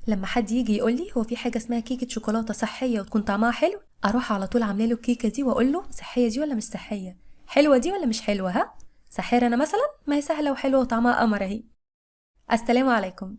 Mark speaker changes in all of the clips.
Speaker 1: لما حد يجي يقول لي هو في حاجه اسمها كيكه شوكولاته صحيه وتكون طعمها حلو، اروح على طول عامله له الكيكه دي واقول له صحيه دي ولا مش صحيه، حلوه دي ولا مش حلوه، ها ساحره انا مثلا؟ ما هي سهله وحلوه وطعمها قمر اهي. السلام عليكم.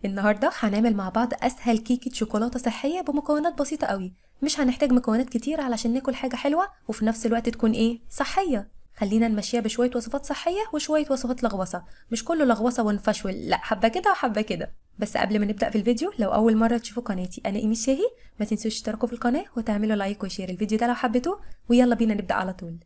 Speaker 1: النهارده هنعمل مع بعض اسهل كيكه شوكولاته صحيه بمكونات بسيطه قوي. مش هنحتاج مكونات كتير علشان ناكل حاجه حلوه وفي نفس الوقت تكون ايه صحيه. خلينا نمشيها بشويه وصفات صحيه وشويه وصفات لغوصه، مش كله لغوصه ونفشول، لا حبه كده وحبه كده. بس قبل ما نبدا في الفيديو، لو اول مره تشوفوا قناتي انا ايمي الشاهي، ما تنسوش تشتركوا في القناه وتعملوا لايك وشير الفيديو ده لو حبيتوه. ويلا بينا نبدا على طول.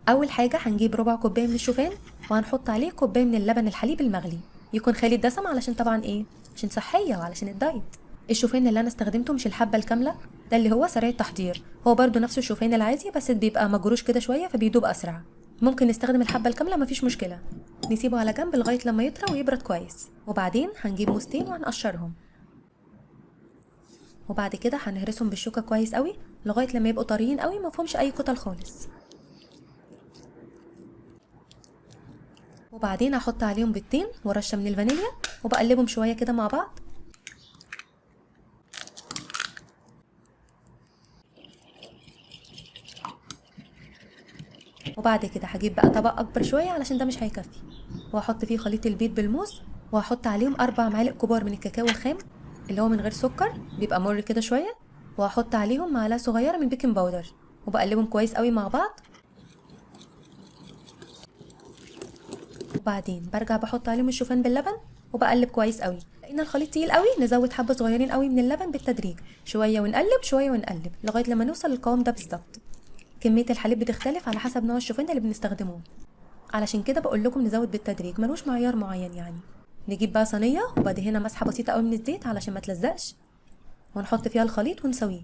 Speaker 1: اول حاجه هنجيب ربع كوبايه من الشوفان، وهنحط عليه كوبايه من اللبن الحليب المغلي، يكون خالي الدسم علشان طبعا ايه، عشان صحيه وعلشان الدايت. الشوفان اللي انا استخدمته مش الحبه الكامله، ده اللي هو سريع التحضير، هو برضو نفس الشوفان العادي بس بيبقى مجروش كده شويه فبيدوب اسرع. ممكن نستخدم الحبه الكامله مفيش مشكله. نسيبه على جنب لغايه لما يطرى ويبرد كويس، وبعدين هنجيب موزتين وهنقشرهم، وبعد كده هنهرسهم بالشوكه كويس قوي لغايه لما يبقوا طريين قوي مفهومش اي كتل خالص. وبعدين هحط عليهم بيضتين ورشه من الفانيليا وبقلبهم شويه كده مع بعض. وبعد كده هجيب بقى طبق اكبر شويه علشان ده مش هيكفي، وهحط فيه خليط البيض بالموز، وهحط عليهم 4 معالق كبار من الكاكاو الخام اللي هو من غير سكر، بيبقى مر كده شويه، وهحط عليهم معلقه صغيره من بيكنج باودر، وبقلبهم كويس قوي مع بعض. وبعدين برجع بحط عليهم الشوفان باللبن وبقلب كويس قوي. لقينا الخليط تقيل قوي نزود حبه صغيرين قوي من اللبن بالتدريج، شويه ونقلب شويه ونقلب لغايه لما نوصل للقوام ده بالظبط. كميه الحليب بتختلف على حسب نوع الشوفان اللي بنستخدمه، علشان كده بقول لكم نزود بالتدريج، ملوش معيار معين يعني. نجيب بقى صينيه وبدهنها مسحه بسيطه قوي من الزيت علشان ما تلزقش، ونحط فيها الخليط ونسويه.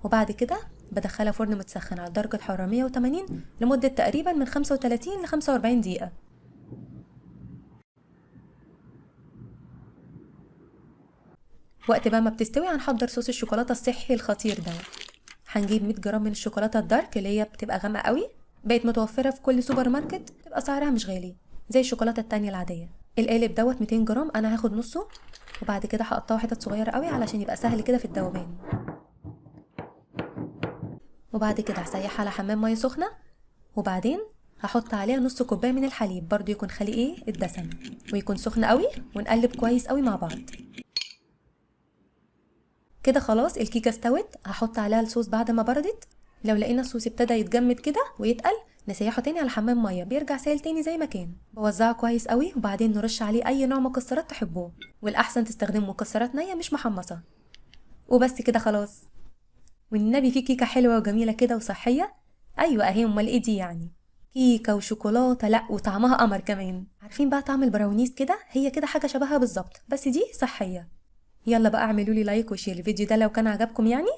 Speaker 1: وبعد كده بدخلها فرن متسخن على درجه حراره 180 لمده تقريبا من 35 ل 45 دقيقه. وقت بقى ما بتستوي هنحضر صوص الشوكولاته الصحي الخطير ده. هنجيب 100 جرام من الشوكولاته الدارك اللي هي بتبقى غامقه قوي، بقت متوفره في كل سوبر ماركت، بتبقى سعرها مش غالي زي الشوكولاته التانية العاديه. القالب دوت 200 جرام، انا هاخد نصه، وبعد كده هقطعه حتت صغيره قوي علشان يبقى سهل كده في الذوبان. وبعد كده هسيحها على حمام ميه سخنه، وبعدين هحط عليها نص كوبايه من الحليب برضو يكون خالي ايه الدسم، ويكون سخن قوي، ونقلب كويس قوي مع بعض. كده خلاص الكيكه استوت، هحط عليها الصوص بعد ما بردت. لو لقينا الصوص ابتدى يتجمد كده ويتقل نسيحه تاني على حمام ميه بيرجع سائل تاني زي ما كان. بوزعه كويس قوي وبعدين نرش عليه اي نوع مكسرات تحبوه، والاحسن تستخدموا مكسرات نيه مش محمصه. وبس كده خلاص. والنبي في كيكه حلوه وجميله كده وصحيه. ايوه اهي، امال ايه دي يعني؟ كيكه وشوكولاته، لا وطعمها قمر كمان. عارفين بقى طعم البراونيز كده؟ هي كده حاجه شبهها بالظبط بس دي صحيه. يلا بقى اعملوا لي لايك وشير الفيديو ده لو كان عجبكم يعني،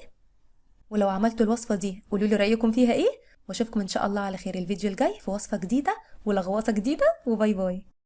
Speaker 1: ولو عملتوا الوصفه دي قولوا لي رايكم فيها ايه. واشوفكم ان شاء الله على خير الفيديو الجاي في وصفه جديده ولغوصه جديده، وباي باي.